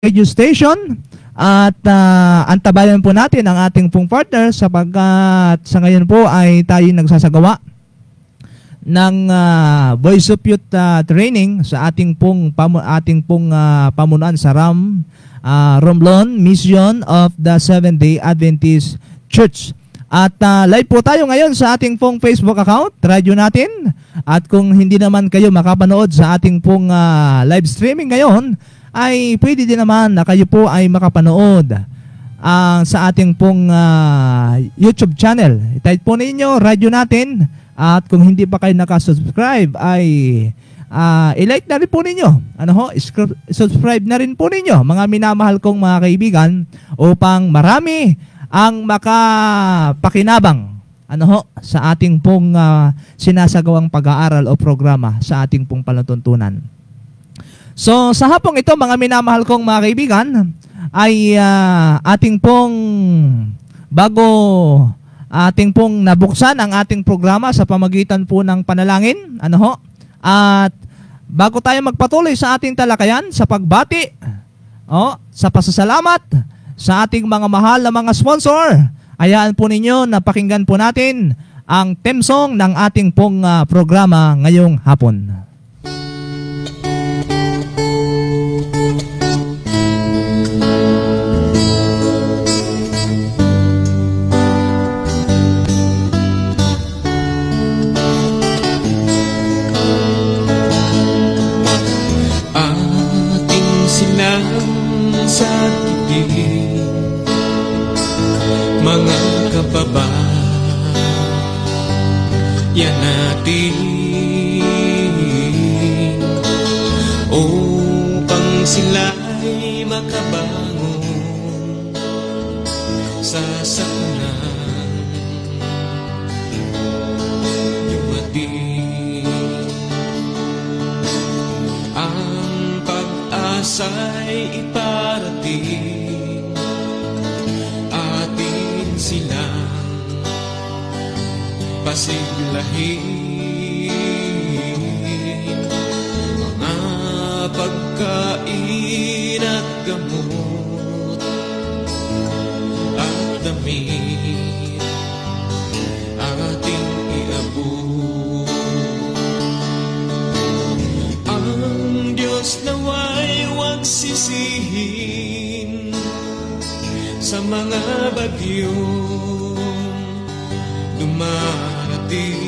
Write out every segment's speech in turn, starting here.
radio station at antabayan po natin ang ating pong partner sapagkat sa ngayon po ay tayo nagsasagawa ng Voice of Youth training sa ating pong pamunuan sa Romblon Mission of the Seventh-day Adventist Church. At live po tayo ngayon sa ating pong Facebook account, radyo natin. At kung hindi naman kayo makapanood sa ating pong live streaming ngayon, ay pwede din naman na kayo po ay makapanood sa ating pong YouTube channel. I-type po ninyo, radyo natin. At kung hindi pa kayo nakasubscribe, ay i-like na rin po ninyo. Subscribe na rin po ninyo, mga minamahal kong mga kaibigan, upang marami ang makapakinabang sa ating pong sinasagawang pag-aaral o programa sa ating pong palatuntunan. So sa hapong ito, mga minamahal kong mga kaibigan, ay ating pong ating pong nabuksan ang ating programa sa pamagitan po ng panalangin. At bago tayo magpatuloy sa ating talakayan sa pagbati, sa pasasalamat sa ating mga mahal na mga sponsor, hayaan po ninyo na pakinggan po natin ang theme song ng ating pong programa ngayong hapon. Ating silang sa mga kababayan natin upang sila'y makabangon sa sakuna dumating ang pag-asa'y iparating silang pasiglahin, mga pagkain at gamot at damit ating iabot. Ang Diyos nawa'y huwag sisihin sa mga bagyong dumarating,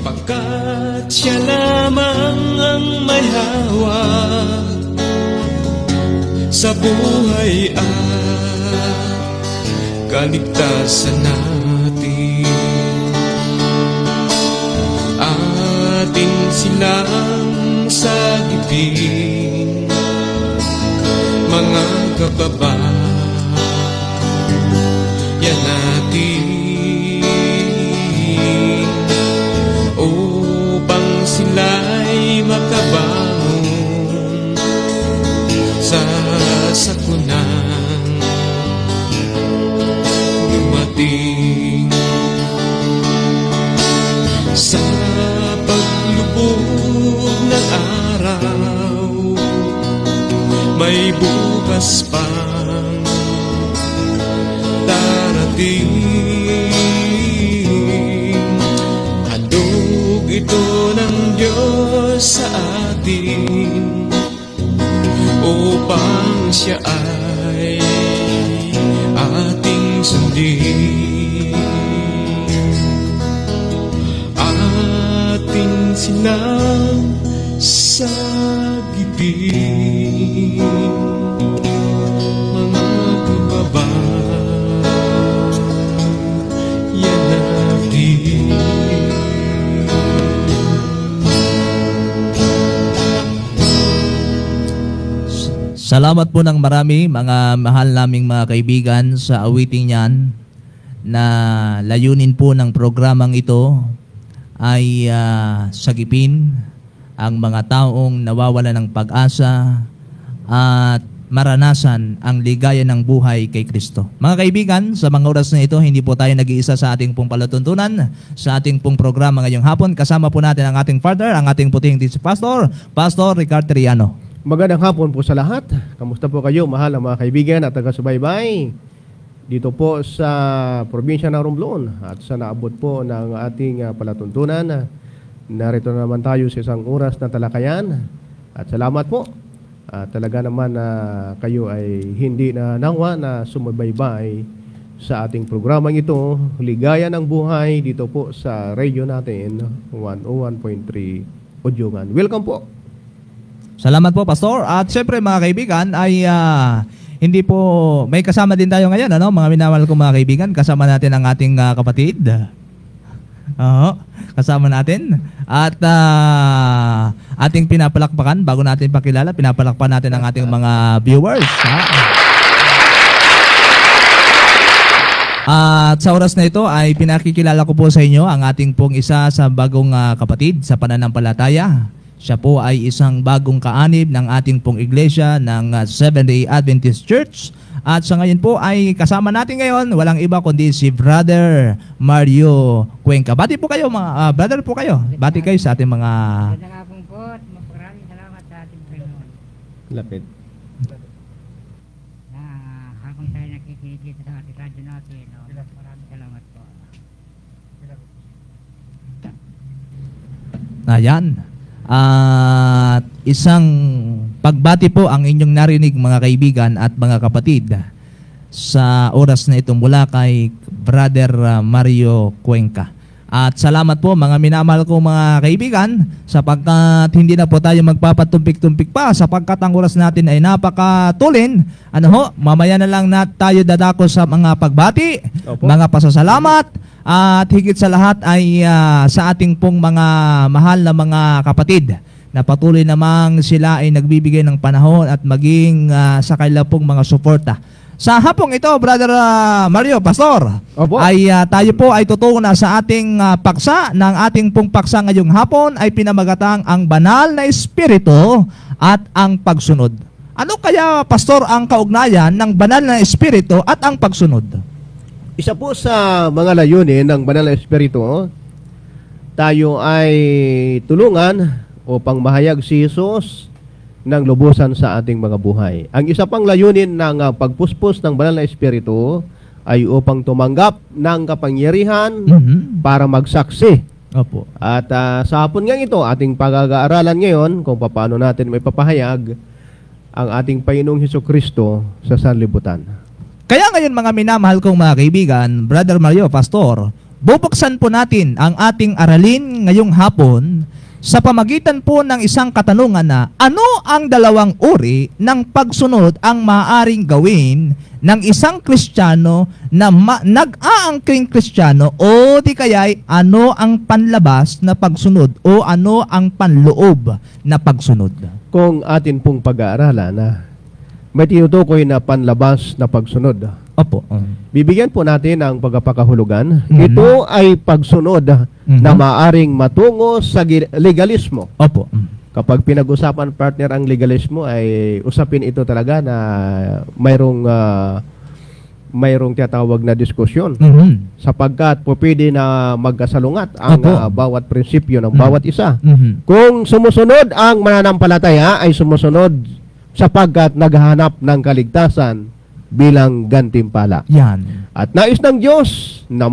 pagkat siya lamang ang may hawak sa buhay at kaligtasan natin. Atin silang sagipin, mga kababayan natin, upang sila'y makabangon sa sakunang dumating. Sa paglubog ng araw, may bukas pang darating. Handog ito ng Diyos sa atin upang siya ay ating sundin. Ating silang sagipin, mga kababayan natin. Salamat po ng marami, mga mahal naming mga kaibigan, sa awiting yan na layunin po ng programang ito ay sagipin ang mga taong nawawala ng pag-asa at maranasan ang ligaya ng buhay kay Kristo. Mga kaibigan, sa mga oras na ito, hindi po tayo nag-iisa sa ating pong palatuntunan, sa ating pong programa ngayong hapon. Kasama po natin ang ating father, ang ating puting pastor, Pastor Ricardo Riano. Magandang hapon po sa lahat. Kamusta po kayo, mahal na mga kaibigan at taga-subaybay dito po sa probinsya ng Romblon at sa naabot po ng ating palatuntunan. Narito naman tayo sa isang oras na talakayan at salamat po. Talaga naman na kayo ay hindi na nangwa na sumabaybay sa ating programang ito, Ligaya ng Buhay, dito po sa radio natin, 101.3 Udyungan. Welcome po. Salamat po, Pastor. At syempre mga kaibigan ay hindi po, may kasama din tayo ngayon, ano? Mga minamahal kong mga kaibigan, kasama natin ang ating kapatid. Oo, kasama natin. At ating pinapalakpakan, bago natin pakilala, pinapalakpakan natin ang ating mga viewers. At sa oras na ito ay pinakikilala ko po sa inyo ang ating pong isa sa bagong kapatid sa pananampalataya. Siya po ay isang bagong kaanib ng ating pong iglesia ng Seventh-day Adventist Church. At sa ngayon po ay kasama natin ngayon, walang iba kundi si Brother Mario Cuenca. Bati po kayo, mga brother po kayo. Bati kayo sa ating mga... Magandang hapon po at maraming salamat sa ating Panginoon. Lapit. Na habang tayo nakikinig dito sa ating radyo natin, maraming salamat po. Ayan. At isang pagbati po ang inyong narinig mga kaibigan at mga kapatid sa oras na ito mula kay Brother Mario Cuenca. At salamat po mga minamahal kong mga kaibigan sapagkat hindi na po tayo magpapatumpik-tumpik pa sapagkat ang oras natin ay napakatulin. Mamaya na lang tayo dadako sa mga pagbati, Opo. mga pasasalamat. At higit sa lahat ay sa ating pong mga mahal na mga kapatid na patuloy namang sila ay nagbibigay ng panahon at maging sa kanila pong mga suporta. Sa hapong ito, Brother Mario, Pastor, Opo. ay tayo po ay tutungo na sa ating paksa. Ng ating pong paksa ngayong hapon ay pinamagatang ang banal na espiritu at ang pagsunod. Ano kaya, Pastor, ang kaugnayan ng banal na espiritu at ang pagsunod? Isa po sa mga layunin ng Banal na Espiritu, tayo ay tulungan upang mahayag si Jesus ng lubusan sa ating mga buhay. Ang isa pang layunin ng pagpuspos ng Banal na Espiritu ay upang tumanggap ng kapangyarihan para magsaksi. Opo. At sa hapon nga ito, ating pag-aaralan ngayon kung paano natin may papahayag ang ating Panginoong Hesukristo sa sanlibutan. Kaya ngayon mga minamahal kong mga kaibigan, Brother Mario, Pastor, bubuksan po natin ang ating aralin ngayong hapon sa pamagitan po ng isang katanungan na ano ang dalawang uri ng pagsunod ang maaaring gawin ng isang Kristiyano na nag-aangking Kristiyano o di kaya'y ano ang panlabas na pagsunod o ano ang panloob na pagsunod. Kung atin pong pag-aaralan na may tinutukoy na panlabas na pagsunod. Opo. Bibigyan po natin ang pagkapakahulugan. Mhm. Ito ay pagsunod na maaring matungo sa legalismo. Opo. Kapag pinag-usapan partner ang legalismo ay usapin ito talaga na mayroong tinatawag na diskusyon. Sapagkat po pwede na magkasalungat ang Opo. bawat prinsipyo ng bawat isa. Mhm. Kung sumusunod ang mananampalataya ay sumusunod sapagkat naghahanap ng kaligtasan bilang gantimpala. Yan. At nais ng Diyos na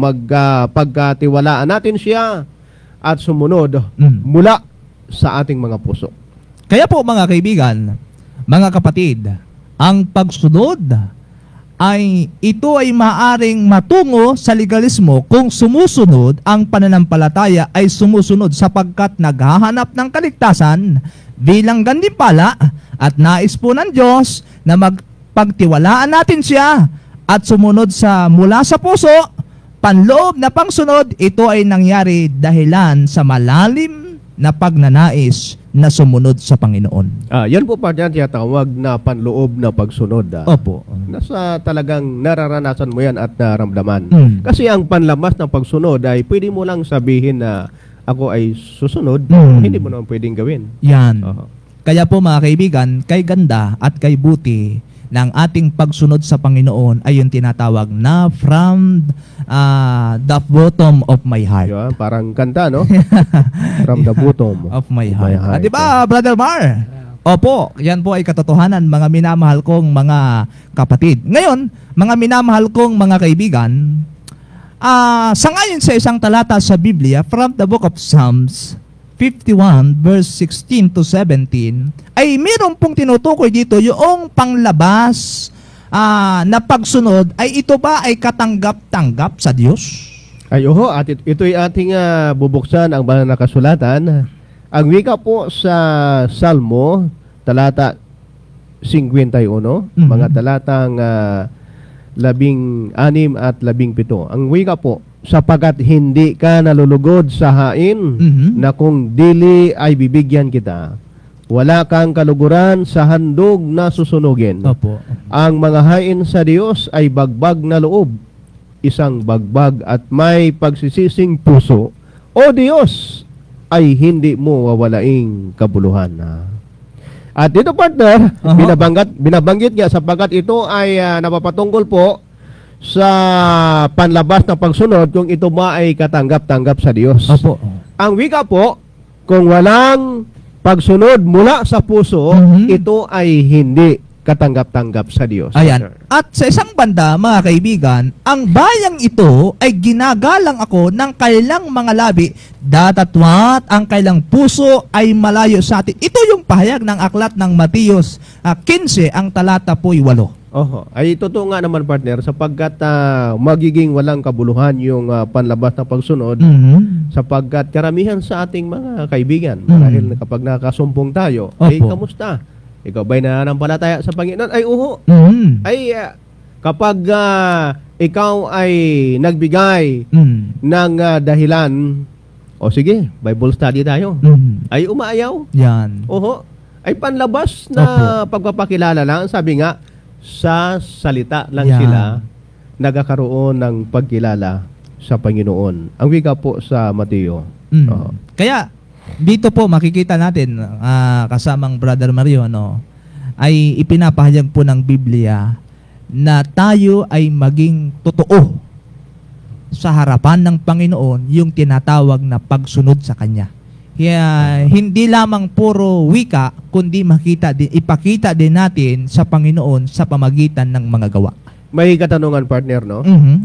pagkatiwalaan natin siya at sumunod mula sa ating mga puso. Kaya po mga kaibigan, mga kapatid, ang pagsunod ito ay maaring matungo sa legalismo kung sumusunod ang pananampalataya ay sumusunod sapagkat naghahanap ng kaligtasan bilang gantimpala at nais po ng Diyos na pagtiwalaan natin siya at sumunod mula sa puso. Panloob na pangsunod, ito ay nangyari dahilan sa malalim na pagnanais na sumunod sa Panginoon. Yan po pa dyan tiyatawag na panloob na pagsunod. Opo. Nasa talagang nararanasan mo yan at naramdaman. Kasi ang panlabas ng pagsunod ay pwede mo lang sabihin na ako ay susunod, hindi mo naman pwedeng gawin. Yan. Kaya po mga kaibigan, kay ganda at kay buti ng ating pagsunod sa Panginoon ay yung tinatawag na from the bottom of my heart. Diba? Parang kanta, no? From the bottom of my heart. Di ba, Brother Mar? Opo, yan po ay katotohanan, mga minamahal kong mga kapatid. Ngayon, mga minamahal kong mga kaibigan, sangayon sa isang talata sa Biblia, from the book of Psalms 51 verse 16 to 17, ay meron pong tinutukoy dito yung panglabas na pagsunod ay ito ba ay katanggap-tanggap sa Diyos? Ay, oho, at ito'y ating bubuksan ang banal na kasulatan. Ang wika po sa Salmo, talata 51, mga talatang 16 at 17. Ang wika po, sapagat hindi ka nalulugod sa hain na kung dili ay bibigyan kita. Wala kang kaluguran sa handog na susunugin. Opo. Ang mga hain sa Diyos ay bagbag na loob, isang bagbag at may pagsisising puso. O Diyos, ay hindi mo wawalaing kabuluhan. At dito, partner, binabanggit nga sapagkat ito ay napapatungkol po sa panlabas na pagsunod kung ito ba ay katanggap-tanggap sa Diyos. Opo. Ang wika po, kung walang pagsunod mula sa puso, ito ay hindi katanggap-tanggap sa Diyos. Ayan. At sa isang banda, mga kaibigan, ang bayang ito ay ginagalang ako ng kailang mga labi, datatwat ang kailang puso ay malayo sa atin. Ito yung pahayag ng aklat ng Mateos 15, ang talata po'y 8. Oho. Ay totoo nga naman, partner, sapagkat magiging walang kabuluhan yung panlabas na pagsunod, sapagkat karamihan sa ating mga kaibigan, dahil kapag nakasumpong tayo, ay kamusta? Ikaw ba'y nananampalataya sa Panginoon? Ay, uho. Ay, kapag ikaw ay nagbigay ng dahilan, o sige, Bible study tayo, ay umaayaw. Yan. Uho. Ay panlabas na pagpapakilala lang. Sabi nga, sa salita lang sila nagkakaroon ng pagkilala sa Panginoon. Ang wika po sa Mateo. Kaya, dito po makikita natin kasamang Brother Mario ay ipinapahayag po ng Biblia na tayo ay maging totoo sa harapan ng Panginoon yung tinatawag na pagsunod sa Kanya. Kaya hindi lamang puro wika kundi ipakita din natin sa Panginoon sa pamagitan ng mga gawa. May katanungan, partner,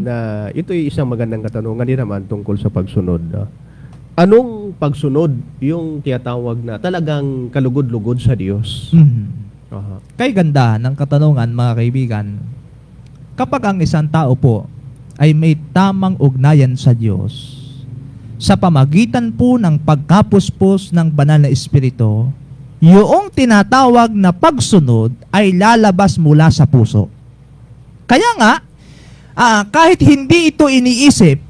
na ito'y isang magandang katanungan din naman tungkol sa pagsunod. Anong pagsunod yung tiyatawag na talagang kalugod-lugod sa Diyos? Kay ganda ng katanungan, mga kaibigan, kapag ang isang tao po ay may tamang ugnayan sa Diyos, sa pamagitan po ng pagkapuspos ng banal na Espiritu, yung tinatawag na pagsunod ay lalabas mula sa puso. Kaya nga, kahit hindi ito iniisip,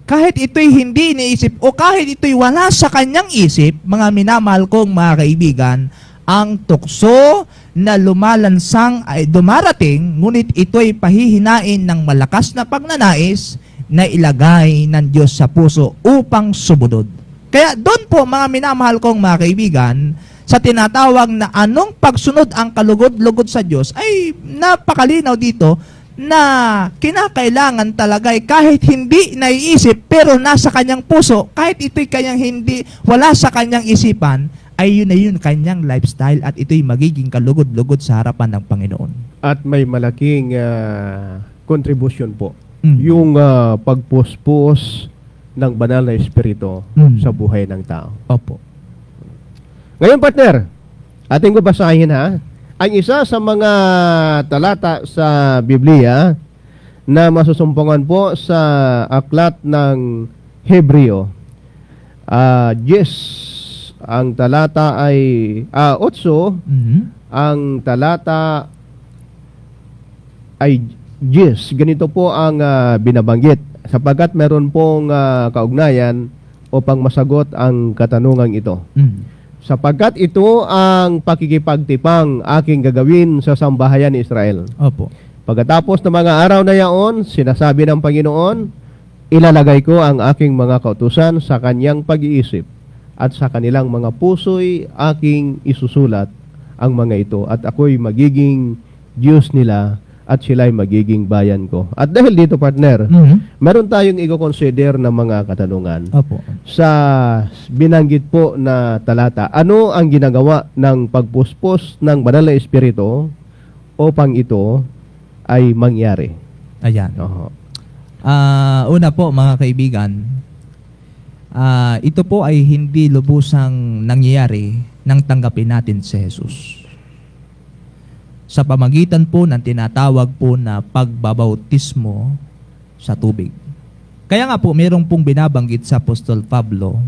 kahit ito'y hindi iniisip o kahit ito'y wala sa kanyang isip, mga minamahal kong mga kaibigan, ang tukso na lumalansang ay dumarating, ngunit ito'y pahihinain ng malakas na pagnanais na ilagay ng Diyos sa puso upang sumunod. Kaya doon po, mga minamahal kong mga kaibigan, sa tinatawag na anong pagsunod ang kalugod-lugod sa Diyos, ay napakalinaw dito na kinakailangan talaga kahit hindi naiisip pero nasa kanyang puso, kahit ito'y kanyang hindi, wala sa kanyang isipan, ay yun na yun kanyang lifestyle at ito'y magiging kalugod-lugod sa harapan ng Panginoon. At may malaking contribution po yung pagpuspos ng banal na Espiritu sa buhay ng tao. Opo. Ngayon, partner, ating babasahin ang isa sa mga talata sa Biblia na masusumpungan po sa aklat ng Hebreo. Ang talata ay 8, ang talata ay 10. Ganito po ang binabanggit sapagkat meron pong kaugnayan upang masagot ang katanungang ito. Sapagkat ito ang pakikipagtipang aking gagawin sa sambahayan ni Israel. Opo. Pagkatapos ng mga araw na yaon, sinasabi ng Panginoon, ilalagay ko ang aking mga kautusan sa kanyang pag-iisip at sa kanilang mga puso'y aking isusulat ang mga ito at ako'y magiging Diyos nila at sila'y magiging bayan ko. At dahil dito, partner, meron tayong i-consider na mga katanungan. Opo. Sa binanggit po na talata, ano ang ginagawa ng pagpuspos ng banal na espiritu upang ito ay mangyari? Ayan. Oho. Una po mga kaibigan, ito po ay hindi lubusang nangyayari nang tanggapin natin si Jesus. Sa pamagitan po ng tinatawag po na pagbabautismo sa tubig. Kaya nga po, mayroong pong binabanggit sa Apostol Pablo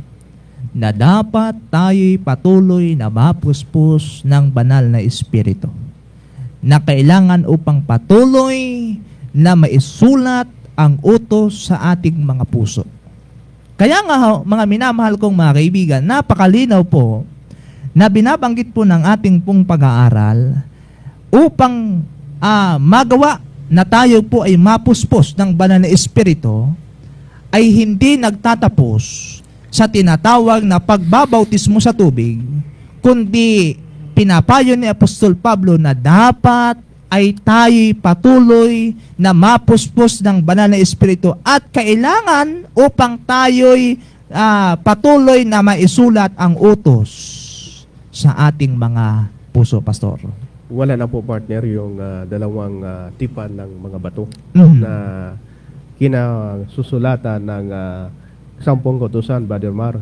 na dapat tayo'y patuloy na mapuspos ng banal na espiritu. Na kailangan upang patuloy na maisulat ang utos sa ating mga puso. Kaya nga mga minamahal kong mga kaibigan, napakalinaw po na binabanggit po ng ating pong pag-aaral upang magawa na tayo po ay mapuspos ng banal na espiritu ay hindi nagtatapos sa tinatawag na pagbabautismo sa tubig, kundi pinapayo ni Apostol Pablo na dapat ay tayo'y patuloy na mapuspos ng banal na espiritu at kailangan upang tayo'y patuloy na maisulat ang utos sa ating mga puso, Pastor. Wala na po, partner, yung dalawang tipan ng mga bato na kinasusulatan ng 10 kautusan, Brother Mar,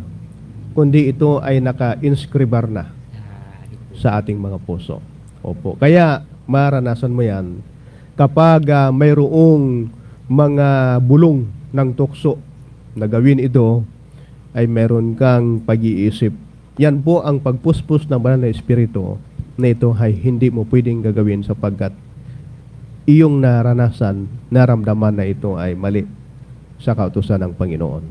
kundi ito ay naka-inscribar na sa ating mga puso. Opo. Kaya maranasan mo yan kapag mayroong mga bulong ng tukso na gawin ito, ay meron kang pag-iisip. Yan po ang pagpuspos ng banal na espiritu na ito ay hindi mo pwedeng gagawin sapagkat iyong naranasan, naramdaman na ito ay mali sa kautusan ng Panginoon.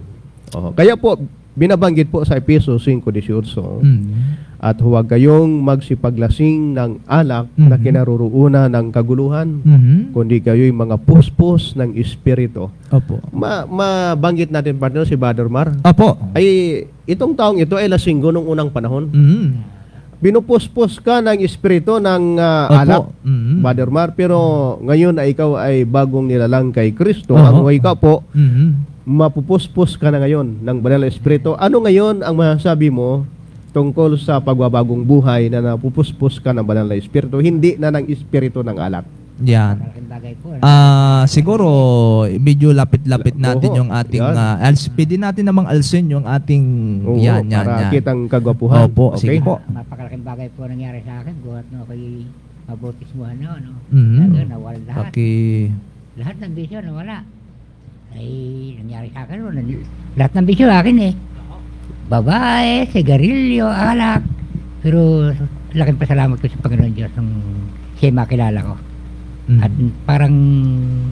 Kaya po, binabanggit po sa Efesos 5:18, at huwag kayong magsipaglasing ng alak na kinaruruuna ng kaguluhan, kundi kayo'y mga puspos ng espiritu. Opo. Mabanggit natin, partner, si Brother Mar. Opo. Ay, itong taong ito ay lasinggo nung unang panahon. Binupuspos ka ng espiritu ng alak, Brother Mar, pero ngayon ay ikaw ay bagong nilalang kay Kristo. Ang ikaw po, mapupuspos ka na ngayon ng banal na espiritu. Ano ngayon ang masasabi mo tungkol sa pagbabagong buhay na napupuspos ka ng banal na espiritu, hindi na ng espiritu ng alak? Yan. Malaking bagay po. Siguro, medyo lapit-lapit natin yung ating, pwede natin namang alsin yung ating, yan. Para kitang kagwapuhan. Opo, sige po. Napakalaking bagay po nangyari sa akin. Buhat no, kay mabautismuhan no. Nawala lahat. Lahat ng bisyo nawala. Ay, nangyari sa akin. Lahat ng bisyo akin eh. Babae, sigarilyo, alak. Pero, laking pasalamat ko sa Panginoon Diyos nung siya makilala ko. At parang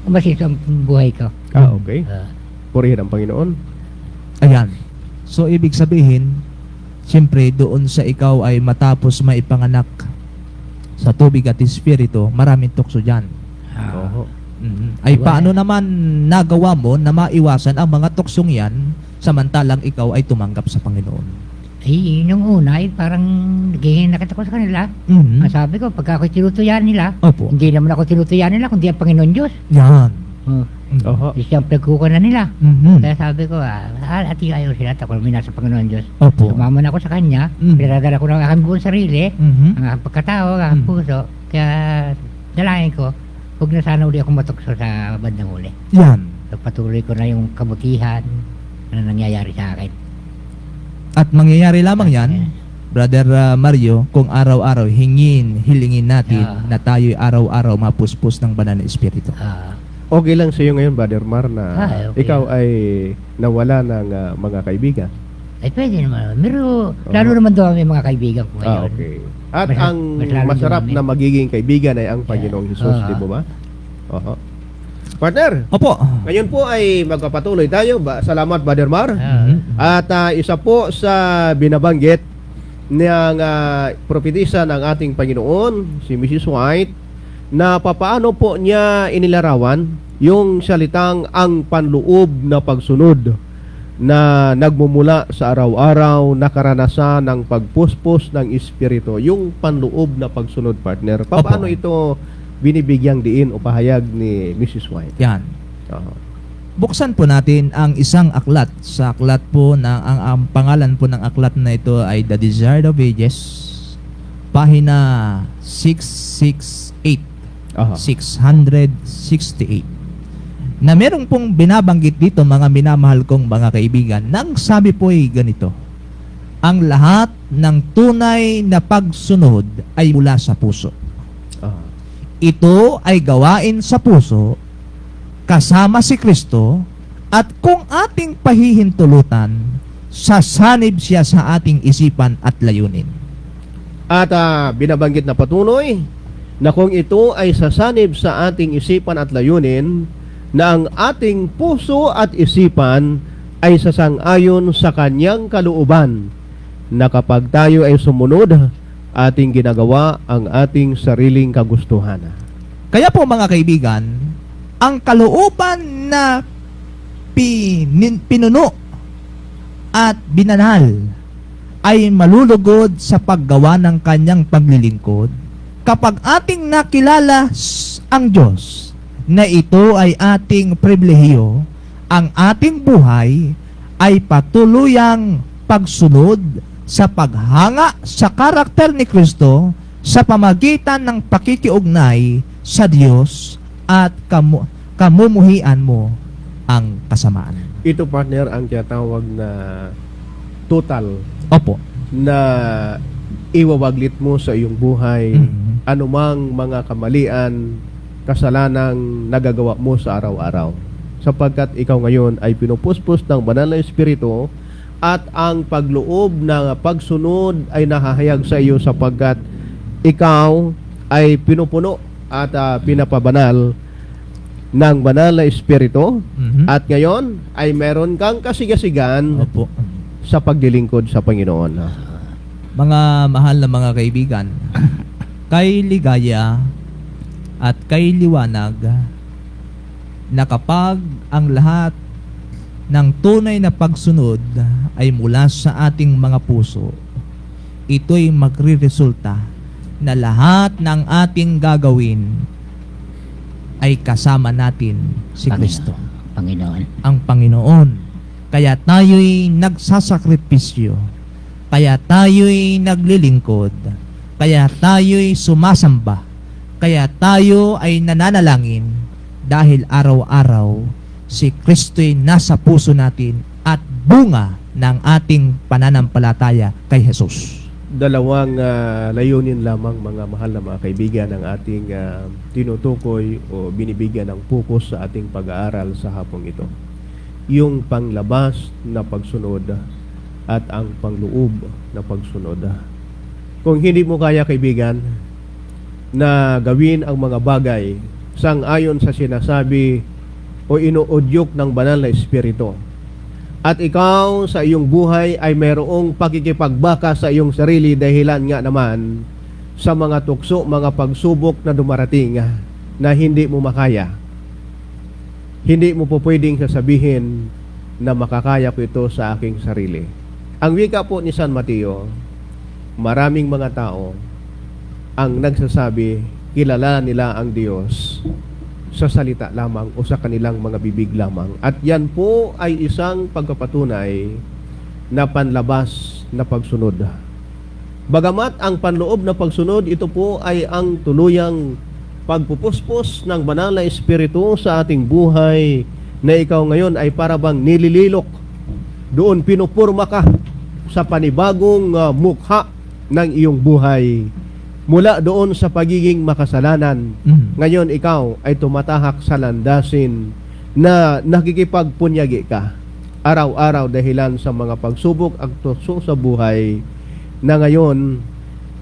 umasis ang buhay ko. Okay. Purihin ang Panginoon. Ayan. So, ibig sabihin, siyempre, doon sa ikaw ay matapos maipanganak sa tubig at espiritu, maraming tukso dyan. Ay, paano naman nagawa mo na maiwasan ang mga tuksong yan samantalang ikaw ay tumanggap sa Panginoon? Ay, nung una ay parang nakita ko sa kanila. Ang sabi ko, pagka ako tinutuyan nila, hindi naman ako tinutuyan nila, kundi ang Panginoon Diyos. Yan. Siyempre kuko na nila. Kaya sabi ko, ati ayaw sila, ako namin nasa Panginoon Diyos. Sumama na ako sa kanya, pinadala ko ng aking buong sarili, ang aking pagkatao, ang aking puso. Kaya dalangin ko, huwag na sana uli ako matukso sa bandang uli. Yan. So, patuloy ko na yung kabutihan na nangyayari sa akin. At mangyayari lamang yan, Brother Mario, kung araw-araw hilingin natin na tayo'y araw-araw mapuspos ng banal na espiritu. Okay lang sa iyo ngayon, Brother Mar, na okay. Ikaw ay nawala ng mga kaibigan? Ay, pwede naman. Pero, lalo naman daw may mga kaibigan ko ngayon. Okay. At ang masarap na magiging kaibigan ay ang Panginoong Hesus, di ba ba? Partner, Opo. ngayon po ay magpapatuloy tayo. Salamat, Brother Mar. At isa po sa binabanggit ng propetisa ng ating Panginoon, si Mrs. White, na papaano po niya inilarawan yung salitang ang panloob na pagsunod na nagmumula sa araw-araw na karanasan ng pagpuspos ng espiritu. Yung panloob na pagsunod, partner. Paano ito binibigyang diin o pahayag ni Mrs. White. Yan. Oo. Buksan po natin ang isang aklat. Sa aklat po, ang pangalan po ng aklat na ito ay The Desire of Ages, pahina 668. Aha. 668. Na merong pong binabanggit dito, mga minamahal kong mga kaibigan, nang sabi po ay ganito: ang lahat ng tunay na pagsunod ay mula sa puso. Aha. Ito ay gawain sa puso, kasama si Kristo, at kung ating pahihintulutan, sasanib siya sa ating isipan at layunin. At binabanggit na patuloy na kung ito ay sasanib sa ating isipan at layunin, na ang ating puso at isipan ay sasang-ayon sa kanyang kalooban, na kapag tayo ay sumunod, ating ginagawa ang ating sariling kagustuhan. Kaya po mga kaibigan, ang kalooban na pinuno at binanal ay malulugod sa paggawa ng kanyang paglilingkod kapag ating nakilala ang Diyos na ito ay ating pribilehiyo. Ang ating buhay ay patuluyang pagsunod sa paghanga sa karakter ni Kristo sa pamagitan ng pakikiugnay sa Diyos at kamumuhian mo ang kasamaan. Ito, partner, ang tinatawag na total Opo. na iwawaglit mo sa iyong buhay anumang mga kamalian, kasalanang nagagawa mo sa araw-araw. Sapagkat ikaw ngayon ay pinupuspos ng banal na Espiritu at ang pagloob ng pagsunod ay nahahayag sa iyo sapagkat ikaw ay pinupuno at pinapabanal ng banal na Espiritu at ngayon ay meron kang kasigasigan Opo. sa paglilingkod sa Panginoon. Mga mahal na mga kaibigan, kay ligaya at kay liwanag na kapag ang lahat ng tunay na pagsunod ay mula sa ating mga puso, ito'y magre-resulta na lahat ng ating gagawin ay kasama natin si Kristo, Panginoon. ang Panginoon. Kaya tayo'y nagsasakripisyo, kaya tayo'y naglilingkod, kaya tayo'y sumasamba, kaya tayo ay nananalangin dahil araw-araw si Kristo'y nasa puso natin at bunga ng ating pananampalataya kay Jesus. Dalawang layunin lamang, mga mahal na mga kaibigan, ang ating tinutukoy o binibigyan ng focus sa ating pag-aaral sa hapong ito. Yung panglabas na pagsunod at ang pangloob na pagsunod. Kung hindi mo kaya, kaibigan, na gawin ang mga bagay sang-ayon sa sinasabi o inuudyok ng banal na Espiritu, at ikaw sa iyong buhay ay mayroong pakikipagbaka sa iyong sarili dahilan nga naman sa mga tukso, mga pagsubok na dumarating na hindi mo makaya, hindi mo po pwedeng sasabihin na makakaya ko ito sa aking sarili. Ang wika po ni San Mateo, maraming mga tao ang nagsasabi kilala nila ang Diyos sa salita lamang o sa kanilang mga bibig lamang. At yan po ay isang pagpapatunay na panlabas na pagsunod. Bagamat ang panloob na pagsunod, ito po ay ang tuluyang pagpupuspos ng banal na Espiritu sa ating buhay, na ikaw ngayon ay parabang nilililok. Doon pinupurma ka sa panibagong mukha ng iyong buhay. Mula doon sa pagiging makasalanan, ngayon ikaw ay tumatahak sa landasin na nakikipagpunyagi ka araw-araw dahilan sa mga pagsubok at tukso sa buhay, na ngayon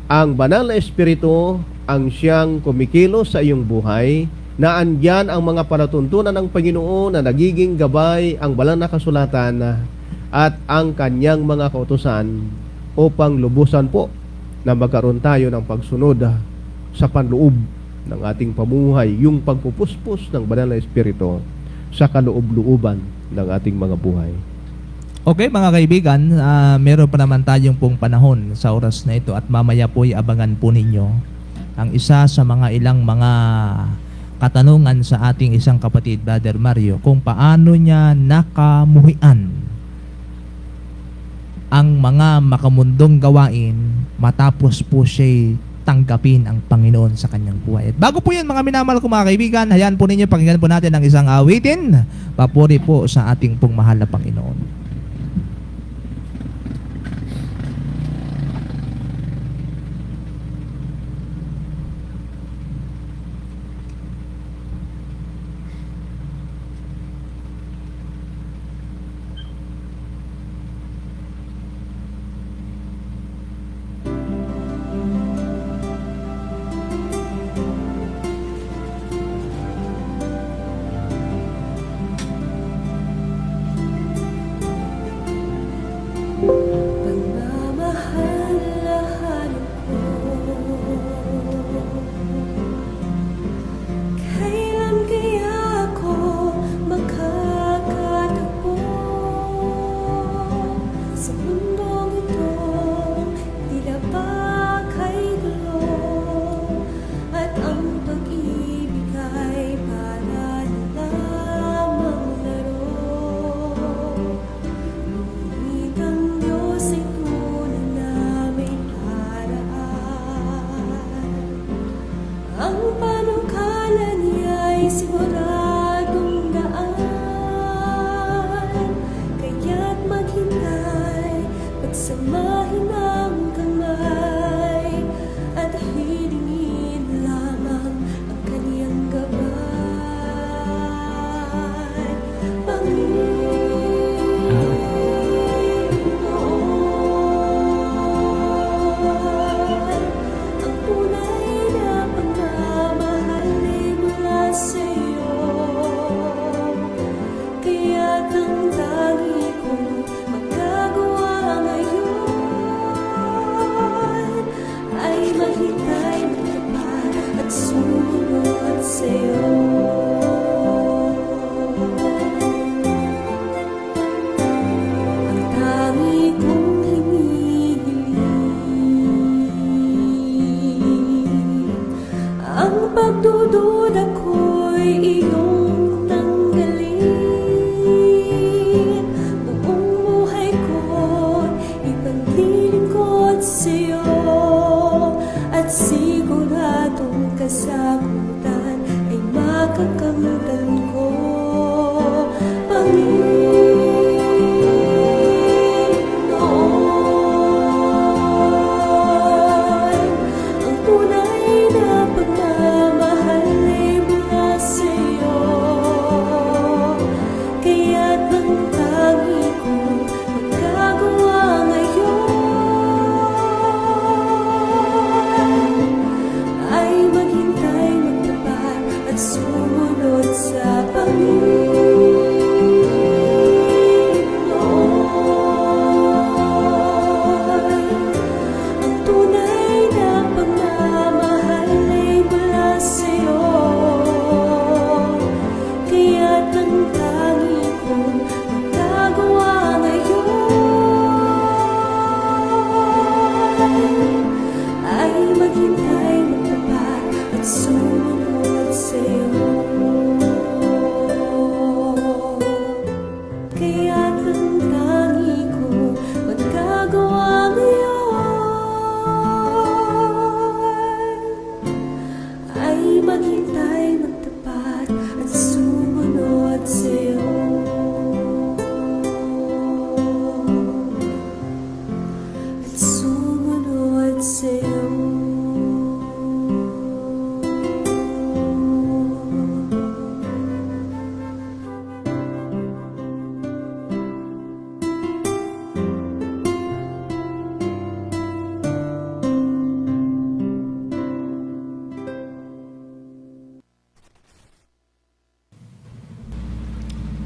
ang banal na Espiritu ang siyang kumikilos sa iyong buhay, na andyan ang mga palatuntunan ng Panginoon na nagiging gabay, ang banal na kasulatan at ang kanyang mga kautusan upang lubusan po na magkaroon tayo ng pagsunod sa panloob ng ating pamumuhay, yung pagpupuspos ng banal na Espiritu sa kaloob-looban ng ating mga buhay. Okay mga kaibigan, meron pa naman tayong pong panahon sa oras na ito at mamaya po abangan po ninyo ang isa sa mga ilang mga katanungan sa ating isang kapatid, Brother Mario, kung paano niya nakamuhian ang mga makamundong gawain matapos po siya tanggapin ang Panginoon sa kanyang buhay. At bago po yan, mga minamahal ko mga kaibigan, hayaan po ninyo, pakinggan po natin ang isang awitin. Papuri po sa ating pong mahal na Panginoon.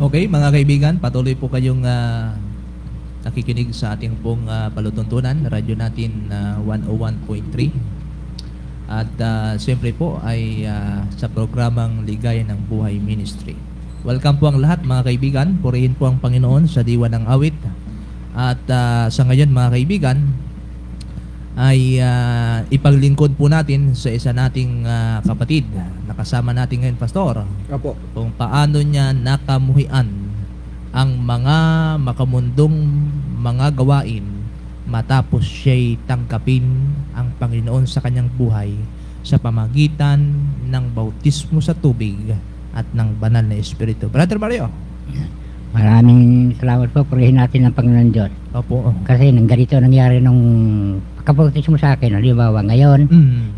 Okay, mga kaibigan, patuloy po kayong nakikinig sa ating pong palutuntunan, radyo natin 101.3. At siyempre po ay sa programang Ligaya ng Buhay Ministry. Welcome po ang lahat mga kaibigan, purihin po ang Panginoon sa diwa ng awit. At sa ngayon mga kaibigan, ay ipaglingkod po natin sa isa nating kapatid na kasama natin ngayon, Pastor, Apo. kung paano niya nakamuhian ang mga makamundong mga gawain matapos siya'y tangkapin ang Panginoon sa kanyang buhay sa pamagitan ng bautismo sa tubig at ng banal na Espiritu. Brother Mario. Maraming salamat po. Purihin natin ang Panginoon Diyos. Opo. Kasi nang ganito nangyari nung pagkabautismo sa akin, halimbawa ngayon,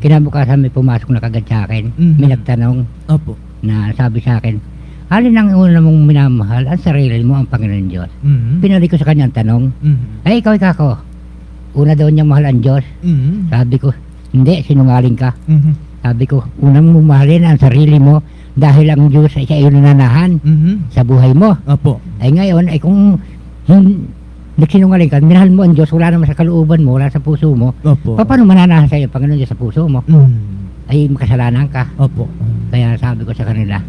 kinabukasan may pumasok na kagad sa akin. May nagtanong Opo. na sabi sa akin, alin ang una mong minamahal? Ang sarili mo, ang Panginoon Diyos. Pinali ko sa kanya ang tanong, ay ikaw, una daw niyang mahal ang Diyos. Sabi ko, hindi, sinungaling ka. Sabi ko, unang mahalin ang sarili mo dahil ang Diyos ay sa iyo nananahan sa buhay mo. Opo. Ay ngayon, ay kung nagsinungaling ka, minahal mo ang Diyos, wala naman sa kalooban mo, wala sa puso mo, Opo. paano mananahan sa iyo, Panginoon Diyos, sa puso mo? Ay makasalanan ka. Opo. Kaya sabi ko sa kanila,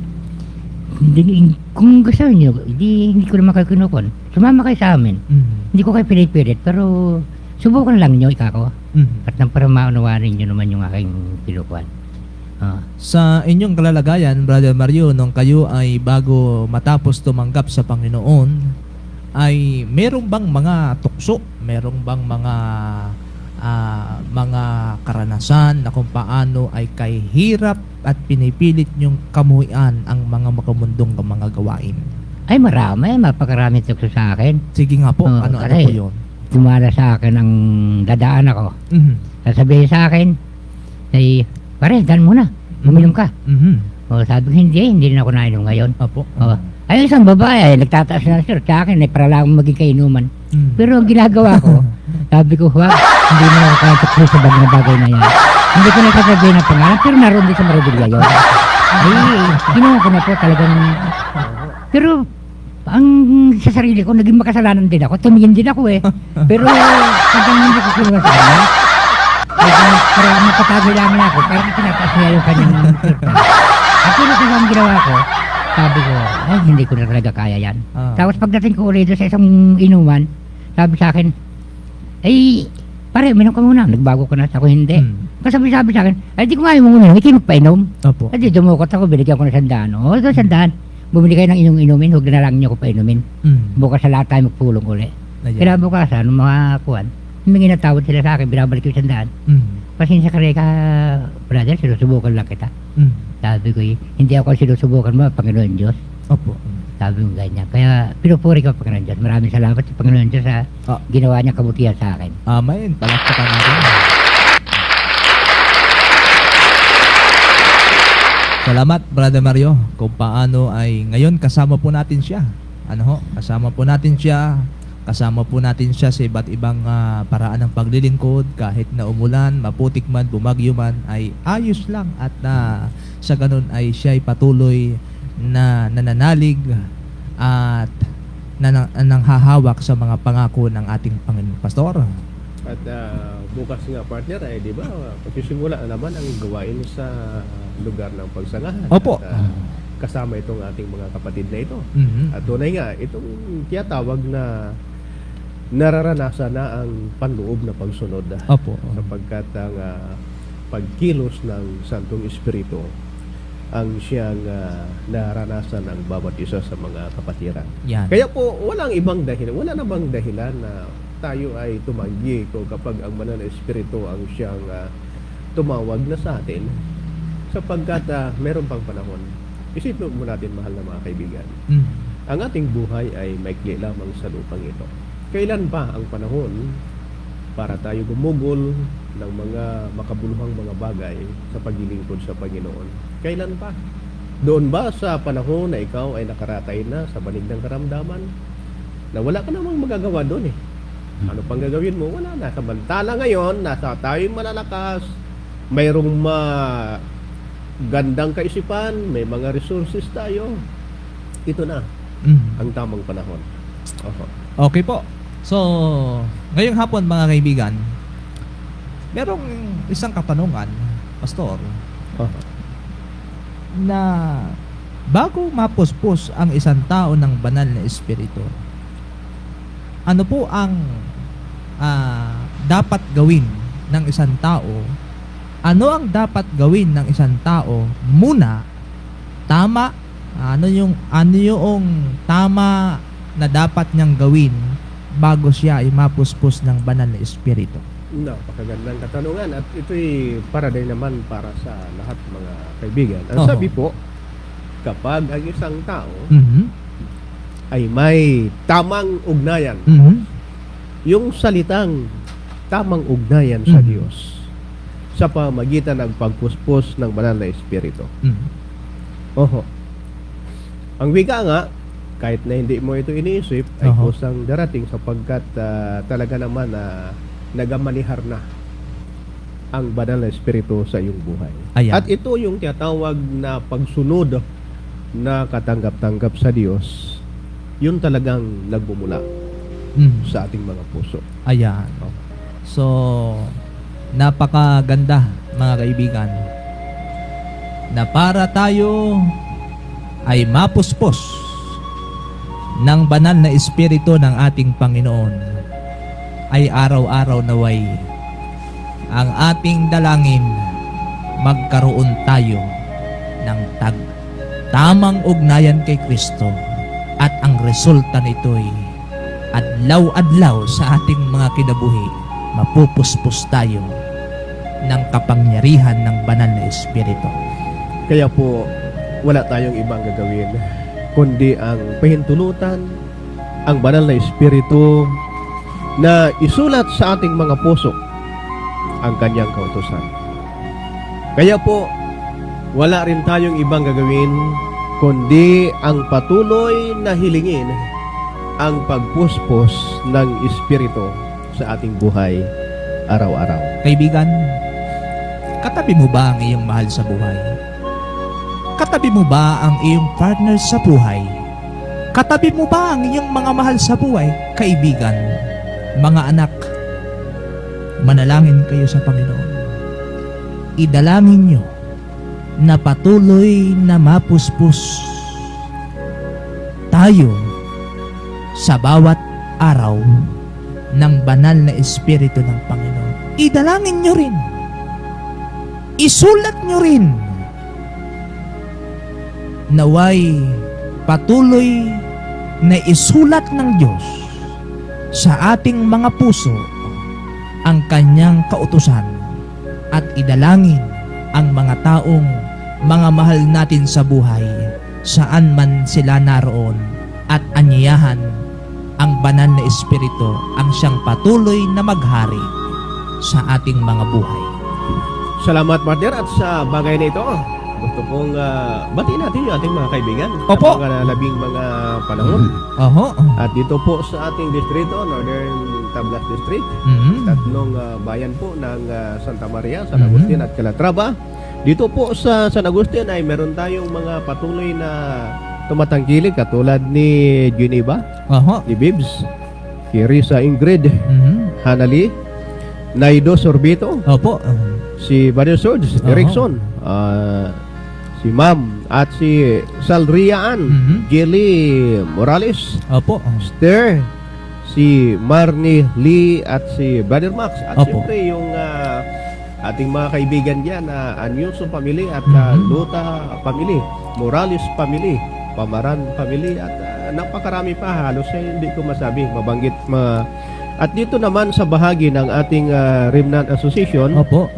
kung gusto niyo, hindi ko naman kayo kinukon. Sumama kayo sa amin. Hindi ko kayo pilit-pilit, pero subukan lang niyo, ikako. At nang para maunawanin niyo naman yung aking pinukuan. Sa inyong kalalagayan, Brother Mario, nung kayo ay bago matapos tumanggap sa Panginoon, ay merong bang mga tukso? Merong bang mga karanasan na kung paano ay kay hirap at pinipilit nyong kamuhian ang mga makamundong mga gawain? Ay marami, mapakaraming tukso sa akin. Sige nga po, ano po yun? Dumala sa akin ang dadaan ako. Sasabihin sa akin, ay, pare, dan muna, uminom ka. O, sabi ko, hindi na ako nainom ngayon. Opo. O, ay, isang babae, nagtataas na sir sa akin, para lang maging kainuman. Pero ang ginagawa ko, sabi ko, wag, hindi na ako kaya tukso sa bagay na yan. Hindi ko na sasabihin ang pangalan, pero naroon din sa Maravilla yun. Ay, ginawa ko na po talagang, pero, ang sa sarili ko, naging makasalanan din ako. Tumingin din ako eh. Pero, hanggang hindi ko kinuha sa kanya. Para makatagay lang ako, parang tinataas niya yung kanyang surta. At yun ang ginawa ko, sabi ko, ay, hindi ko na talaga kaya yan. Tapos pagdating ko ulit sa isang inuman, sabi sa akin, ay, pare, minom ka muna. Nagbago ko na, ako hindi. Kasi sabi sa akin, ay, di ko nga yung muna, hindi magpainom. At di dumukot ako, binigyan ko na 100. O, ito 100. Bumili kayo ng inyong inumin, huwag na lang niyo ko pa inumin. Bukas sa lahat tayo magpulong uli. Kaya bukasan, nung mga kuwan, humingi na tawad sila sa akin, binabalik yung 100. Pasensya ka rin ka, brother, sinusubukan lang kita. Sabi ko, hindi ako sinusubukan mo, Panginoon Diyos. Opo. Sabi mo ganyan. Kaya pinupuri ko, Panginoon Diyos. Maraming salamat sa Panginoon Diyos sa ginawa niya kabutihan sa akin. Amen. Palakpakan natin. Salamat, Brother Mario, kung paano ay ngayon kasama po natin siya. Kasama po natin siya sa iba't ibang paraan ng paglilingkod. Kahit na umulan, maputik man, bumagyo man, ay ayos lang. At sa ganun ay siya ay patuloy na nananalig at nanghahawak sa mga pangako ng ating Panginoon. Pastor? At bukas nga, partner, ay di ba, pagsisimula naman ang gawain sa lugar ng pagsangahan. Opo. At kasama itong ating mga kapatid na ito. At tunay nga, itong tiyatawag na nararanasan na ang panloob na pagsunod. Opo. Sapagkat ang pagkilos ng Santong Espiritu ang siyang naranasan ng bawat isa sa mga kapatiran. Yan. Kaya po, walang ibang dahilan. Wala namang dahilan na tayo ay tumanggi ko kapag ang banal na Espiritu ang siyang tumawag na sa atin, sapagkat meron pang panahon. Isipin mo natin, mahal na mga kaibigan, ang ating buhay ay maikli lamang sa lupang ito. Kailan pa ang panahon para tayo gumugol ng mga makabuluhang mga bagay sa paglilingkod sa Panginoon? Kailan pa? Doon ba sa panahon na ikaw ay nakaratay na sa banig ng karamdaman, na wala ka namang magagawa doon eh? Ano pang gagawin mo? Wala na. Samantala ngayon, nasa tayong malalakas, mayroong gandang kaisipan, may mga resources tayo. Ito na ang tamang panahon. Okay po. So, ngayong hapon mga kaibigan, merong isang katanungan, Pastor, na bago mapuspos ang isang tao ng banal na Espiritu, ano po ang dapat gawin ng isang tao, ano ang dapat gawin ng isang tao muna, tama, ano yung tama na dapat niyang gawin bago siya ay mapuspos ng banal na espiritu? Napakagandang katanungan at ito'y para din naman para sa lahat mga kaibigan. Ang Oho. sabi po, kapag ang isang tao Mhm. ay may tamang ugnayan, Mhm. yung salitang tamang ugnayan sa Mhm. Diyos sa pamagitan ng pagpuspos ng banal na espiritu. Mhm. Oho. Ang wika nga, kahit na hindi mo ito iniisip, ay Oho. kusang darating sapagkat talaga naman nagamanihar na ang banal na espiritu sa iyong buhay. Ayan. At ito yung tinatawag na pagsunod na katanggap-tanggap sa Diyos, yun talagang nagmumula Mhm. sa ating mga puso. Ayan. So, napakaganda mga kaibigan na para tayo ay mapuspos ng banal na espiritu ng ating Panginoon, ay araw-araw naway ang ating dalangin magkaroon tayo ng tamang ugnayan kay Kristo, at ang resulta nito'y adlaw-adlaw sa ating mga kinabuhi, mapupuspos tayo ng kapangyarihan ng banal na espiritu. Kaya po, wala tayong ibang gagawin kundi ang pahintulutan ang banal na espiritu na isulat sa ating mga puso ang kanyang kautusan. Kaya po, wala rin tayong ibang gagawin kundi ang patuloy na hilingin ang pagpuspos ng espiritu sa ating buhay araw-araw. Kaibigan, katabi mo ba ang iyong mahal sa buhay? Katabi mo ba ang iyong partner sa buhay? Katabi mo ba ang iyong mga mahal sa buhay? Kaibigan, mga anak, manalangin kayo sa Panginoon. Idalangin nyo na patuloy na mapuspos tayo sa bawat araw ng banal na espiritu ng Panginoon. Idalangin nyo rin. Isulat nyo rin. Naway patuloy na isulat ng Diyos sa ating mga puso ang kanyang kautusan, at idalangin ang mga taong mga mahal natin sa buhay saan man sila naroon, at anyayahan ang banal na espiritu ang siyang patuloy na maghari sa ating mga buhay. Salamat, partner, at sa bagay na ito, gusto kong batiin natin yung ating mga kaibigan. Opo. Sa mga labing mga panahon. Oho. At dito po sa ating distrito, Northern Tablas District, Mhm. tatlong bayan po ng Santa Maria, San Mhm. Agustin at Calatrava. Dito po sa San Agustin ay meron tayong mga patuloy na tumatangkilik katulad ni Geneva, Oho. ni Bibs, si Risa Ingrid, Mhm. Hanali, Naido Sorbito, Opo. si Brother Swords, Oho. Erickson, si Ma'am at si Salriaan, Mhm. Jelly Morales, Opo. Esther, si Marnie Lee at si Brother Max, at Opo. siyempre yung ating mga kaibigan dyan, Anyuso family at Mhm. Luta family, Morales family, Pamaran family, at napakarami pa, halos hindi ko masabi, mabanggit. At dito naman sa bahagi ng ating Remnant Association, Opo.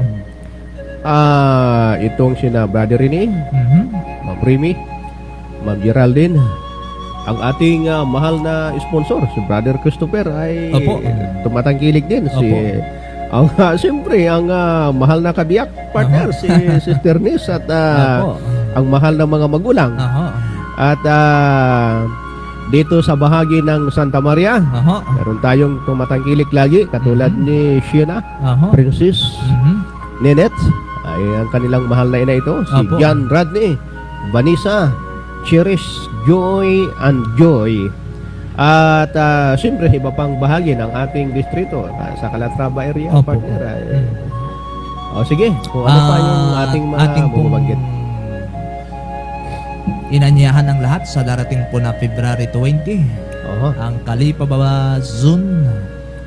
itong sina Brother Rene, Mhm. Ma'am Remy, Ma'am Geraldine, ang ating mahal na sponsor, si Brother Christopher, ay Opo. tumatangkilik din. Si ang siyempre ang mahal na kabiyak partner, si Sister Nis, at Opo. ang mahal na mga magulang. Oho. At dito sa bahagi ng Santa Maria, Oho. meron tayong tumatangkilik lagi katulad ni Sheena, Oho. Princess Mhm. Nenet, ay ang kanilang mahal na ina ito, si Opo. John Radney, Vanessa, Cherish, Joy, and Joy. At siyempre iba pang bahagi ng ating distrito sa Calatrava area, Opo. partner. Mm. Sige, kung ano pa yung ating mga ating pong bumabanggit. inanyahan ng lahat sa darating po na February 20. Oho. Ang Kalipababa Zone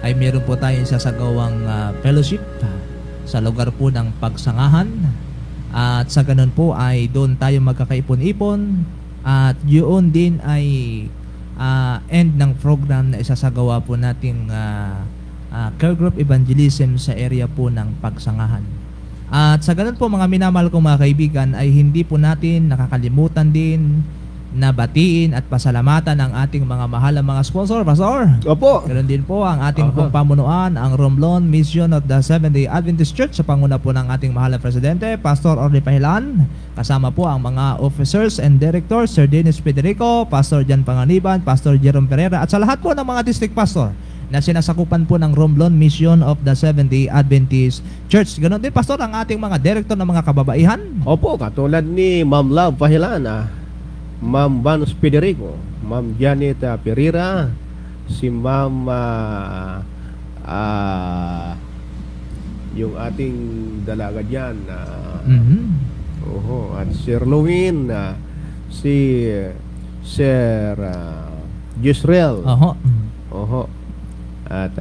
ay meron po tayong sasagawang fellowship sa lugar po ng Pagsangahan. At sa ganun po ay doon tayo magkakaipon-ipon at yun din ay end ng program na isasagawa po nating care group evangelism sa area po ng Pagsangahan. At sa ganun po mga minamahal kong mga kaibigan ay hindi po natin nakakalimutan din na batiin at pasalamatan ang ating mga mahal na mga sponsor, Pastor. Opo. Ganoon din po ang ating pong pamunuan, ang Romblon Mission of the Seventh-day Adventist Church sa panguna po ng ating mahal na Presidente, Pastor Orly Pahilan. Kasama po ang mga officers and directors, Sir Dennis Federico, Pastor Jan Panganiban, Pastor Jerome Pereira, at sa lahat po ng mga district pastor na sinasakupan po ng Romblon Mission of the Seventh-day Adventist Church. Ganoon din, Pastor, ang ating mga director ng mga kababaihan. Opo, katulad ni Ma'am Love Pahilan, Ma'am Vance Federico, Ma'am Janet Pereira, si Ma'am yung ating dalaga dyan, at Sir Lewin, si Sir Gisrel, at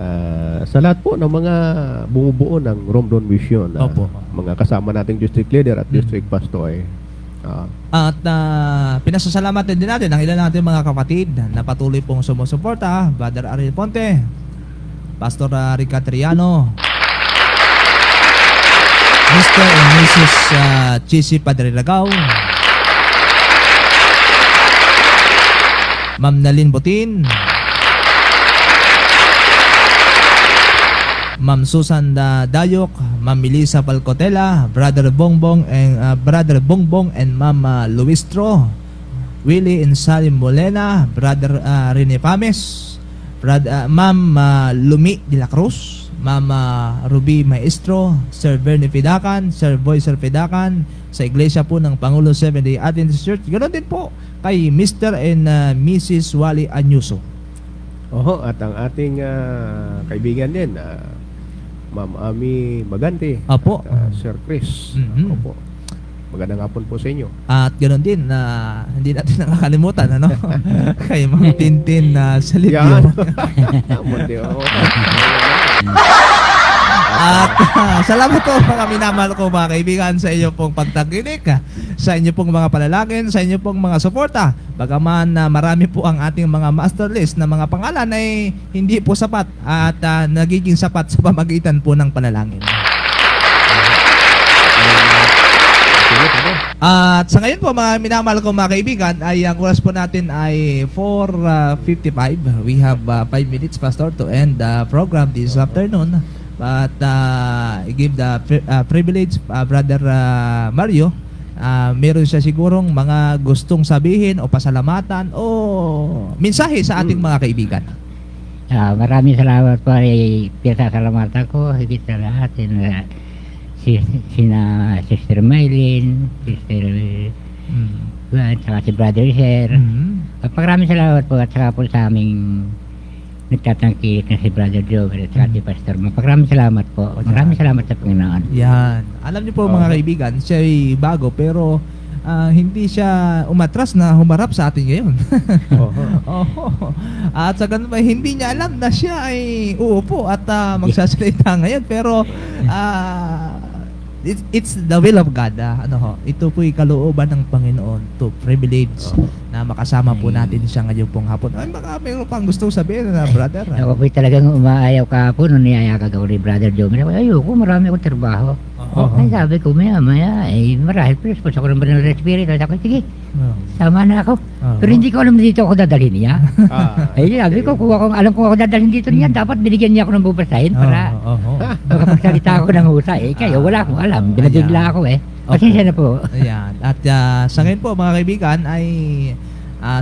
sa lahat po ng mga bumubuo ng Romblon Mission, mga kasama nating district leader at district pastor. At pinasasalamatan din natin ang ilan natin mga kapatid na patuloy pong sumusuporta. Brother Ariel Ponte, Pastor Rica Triano, Mr. and Mrs. Chisi Padre Lagaw, Ma'am Nalin Butin, Ma'am Susan Dayok, Ma'am Melissa Palcotela, Brother Bongbong and Ma'am Luistro, Willie and Salim Molena, Brother Rene Pames, Ma'am Lumi de la Cruz, Ma'am Ruby Maestro, Sir Bernie Fidakan, Sir Boyser Fidakan, sa iglesia po ng Pangulo Seventh-day Adventist Church. Ganoon din po kay Mr. and Mrs. Wally Anyuso. At ang ating kaibigan din, Ma'am Ami Magante, Apo. Sir Chris. Opo. Magandang hapon po sa inyo. At ganoon din na hindi natin nakakalimutan kay Ma'am Tintin sa Libyo. At salamat po mga minamahal ko mga kaibigan sa inyo pong pagtakinig, sa inyo pong mga panalangin, sa inyo pong mga suporta. Bagaman marami po ang ating mga master list na mga pangalan ay hindi po sapat at nagiging sapat sa pamagitan po ng panalangin. At sa ngayon po mga minamahal ko mga kaibigan ay ang oras po natin ay 4:55. We have 5 minutes, Pastor, to end the program this afternoon. But I give the privilege, Brother Mario, meron siya sigurong mga gustong sabihin o pasalamatan o mensahe sa ating mga kaibigan. Maraming salamat po ay pinasasalamatan ko higit sa lahat sina Sister Maylin, Sister at saka si Brother Sher. Maraming salamat po at saka po sa aming nagtatangkilik na si Brother Joe at saka si Pastor. Maraming salamat po. Maraming salamat sa Panginoon. Yan. Alam niyo po mga kaibigan, siya ay bago pero hindi siya umatras na humarap sa atin ngayon. At sa ganun ba, hindi niya alam na siya ay uupo at magsasalita ngayon. Pero it's the will of God. Ito po'y kalooban ng Panginoon to privilege na makasama po natin siya ngayon pong hapon. Ay, baka mayroon pang gustong sabihin na brother. Ako po'y talagang umaayaw kahapon nung niyayakag ako ni Brother Joe. Ayoko, marami akong trabaho. Ay, sabi ko, maya, marahil plus ako ng banal na spirit. Sabi ko, sige, sama na ako. Pero hindi ko alam na dito ako dadalhin niya. Ay, sabi ko, alam ko ako dadalhin dito niya, dapat binigyan niya ako ng bubasahin para makapagsalita ako ng husay. Kaya wala akong alam, binabigla ako Pasensya na po. Ayan. At sa ngayon po mga kaibigan ay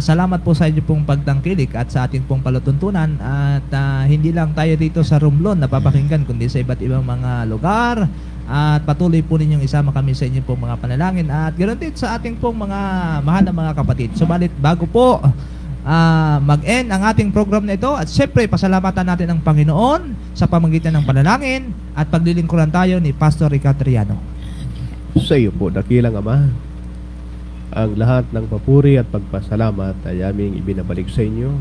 salamat po sa inyo pong pagtangkilik at sa ating pong palatuntunan. At hindi lang tayo dito sa Romblon napapakinggan kundi sa iba't ibang mga lugar. At patuloy po ninyong isama kami sa inyong pong mga panalangin. At ganoon din sa ating pong mga mahal na mga kapatid. Subalit bago po mag-end ang ating program na ito, at syempre pasalamatan natin ang Panginoon sa pamamagitan ng panalangin at paglilingkuran tayo ni Pastor Rica Triano. Sa iyo po, dakilang Ama, ang lahat ng papuri at pagpasalamat ay aming ibinabalik sa inyo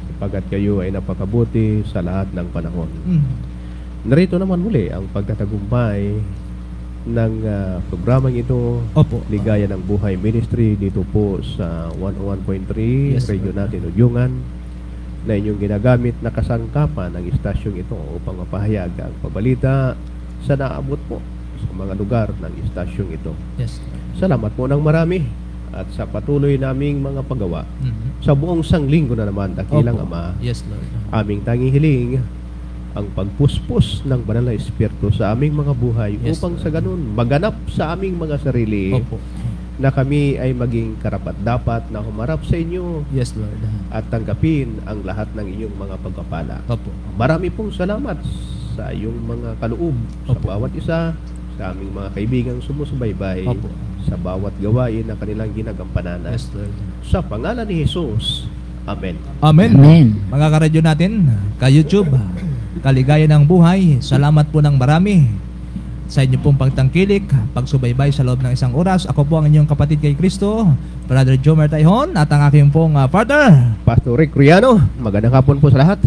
sapagkat kayo ay napakabuti sa lahat ng panahon. Narito naman muli ang pagtatagumpay ng programang ito, Opo. Ligaya ng Buhay Ministry, dito po sa 101.3 Yes, radio Lord. natin Udyungan, na inyong ginagamit na kasangkapan ng istasyong ito upang mapahayag ang pabalita sa naabot po sa mga lugar ng istasyong ito. Yes. Salamat po ng marami at sa patuloy naming mga paggawa Mhm. sa buong sanglinggo na naman, dakilang Opo. Ama, Yes, Lord. aming tanging hiling ang pagpuspos ng banal na Espiritu sa aming mga buhay Yes, upang Lord. sa ganun maganap sa aming mga sarili Opo. na kami ay maging karapat-dapat na humarap sa inyo Yes, Lord. at tanggapin ang lahat ng iyong mga pagpapala. Opo. Marami pong salamat sa iyong mga kaloob sa Opo. bawat isa, sa aming mga kaibigang sumusubaybay, Opo. sa bawat gawain na kanilang ginagampanan. Yes, Lord. Sa pangalan ni Jesus, Amen. Amen. Amen. Mga karadyo natin, ka-YouTube, Kaligaya ng Buhay, salamat po ng marami sa inyo pong pagtangkilik, pagsubaybay sa loob ng isang oras. Ako po ang inyong kapatid kay Kristo, Brother Jomer Taihon, at ang aking pong partner. Pastor Rick Riano, magandang hapon po sa lahat.